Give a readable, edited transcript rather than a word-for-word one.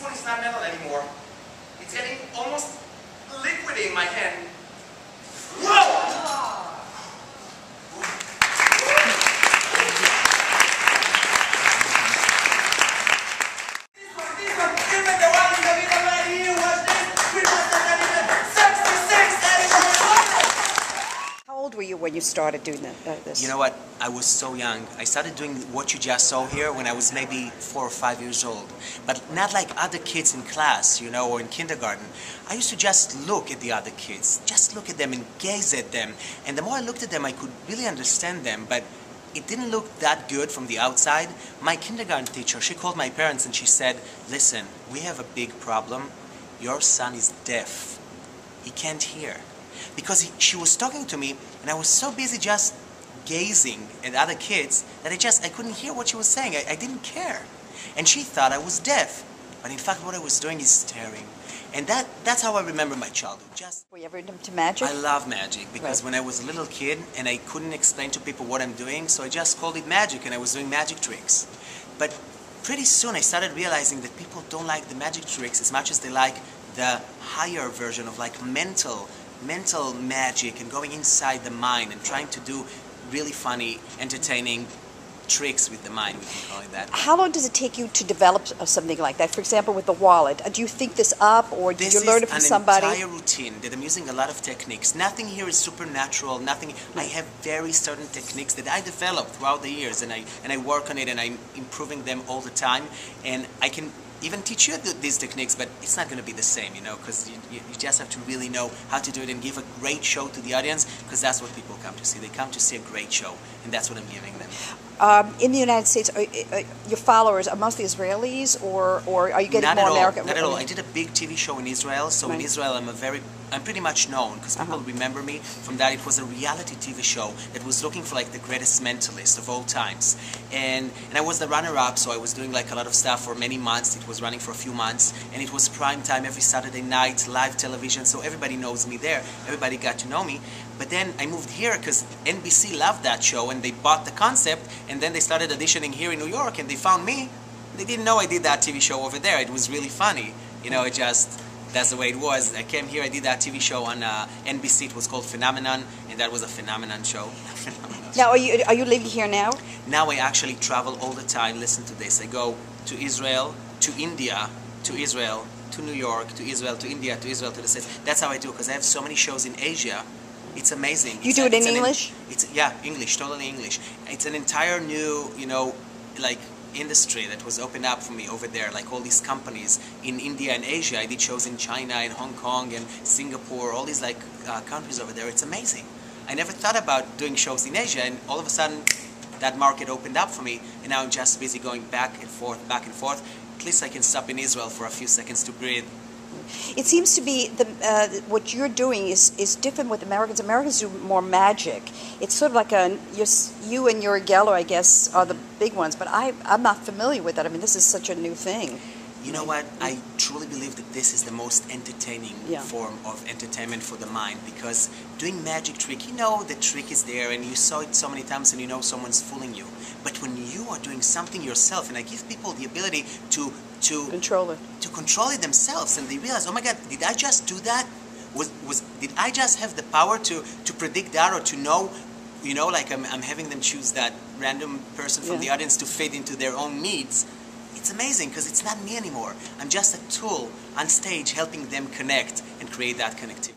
one is not metal anymore. It's getting almost liquidy in my hand. Whoa! How old were you when you started doing this? You know what? I was so young. I started doing what you just saw here when I was maybe 4 or 5 years old. But not like other kids in class, you know, or in kindergarten. I used to just look at the other kids, just look at them and gaze at them. And the more I looked at them, I could really understand them. But it didn't look that good from the outside. My kindergarten teacher, she called my parents and she said, listen, we have a big problem. Your son is deaf. He can't hear. Because she was talking to me and I was so busy just gazing at other kids that I couldn't hear what she was saying. I didn't care. And she thought I was deaf. But in fact what I was doing is staring. And that's how I remember my childhood. Were you ever into magic? I love magic because when I was a little kid and I couldn't explain to people what I'm doing, so I just called it magic and I was doing magic tricks. But pretty soon I started realizing that people don't like the magic tricks as much as they like the higher version of like mental magic and going inside the mind and trying to do really funny, entertaining tricks with the mind, we can call it that. How long does it take you to develop something like that? For example, with the wallet, do you think this up or did you learn it from somebody? This is an entire routine that I'm using a lot of techniques. Nothing here is supernatural, nothing. I have very certain techniques that I developed throughout the years and I work on it and I'm improving them all the time, and I can even teach you these techniques, but it's not going to be the same, you know, because you just have to really know how to do it and give a great show to the audience, because that's what people come to see. They come to see a great show, and that's what I'm giving them. In the United States, your followers are mostly Israelis, or are you getting more American? Not at all. I did a big TV show in Israel, so in Israel I'm pretty much known, because people remember me from that. It was a reality TV show that was looking for like the greatest mentalist of all times. And I was the runner-up, so I was doing like a lot of stuff for many months. It was running for a few months, and it was prime time every Saturday night, live television, so everybody knows me there. Everybody got to know me. But then I moved here because NBC loved that show and they bought the concept, and then they started auditioning here in New York and they found me. They didn't know I did that TV show over there. It was really funny. You know, that's the way it was. I came here, I did that TV show on NBC. It was called Phenomenon, and that was a phenomenon show. Now, are you living here now? Now I actually travel all the time. Listen to this. I go to Israel, to India, to Israel, to New York, to Israel, to India, to Israel, to the States. That's how I do, because I have so many shows in Asia. It's amazing. You do it in English? Yeah, English, totally English. It's an entire new, you know, like industry that was opened up for me over there, like all these companies in India and Asia. I did shows in China and Hong Kong and Singapore, all these like countries over there. It's amazing. I never thought about doing shows in Asia, and all of a sudden that market opened up for me, and now I'm just busy going back and forth, back and forth. At least I can stop in Israel for a few seconds to breathe. It seems to be what you're doing is different with Americans. Americans do more magic. It's sort of like you and Uri Geller, I guess, are the big ones, but I'm not familiar with that. I mean, this is such a new thing. You know what? I truly believe that this is the most entertaining form of entertainment for the mind, because doing magic trick, you know the trick is there and you saw it so many times and you know someone's fooling you. But when you are doing something yourself, and I give people the ability to control it themselves, and they realize, oh my God, did I just do that? Did I just have the power to predict that, or to know, you know, like I'm having them choose that random person from the audience to fit into their own needs? It's amazing, because it's not me anymore. I'm just a tool on stage helping them connect and create that connectivity.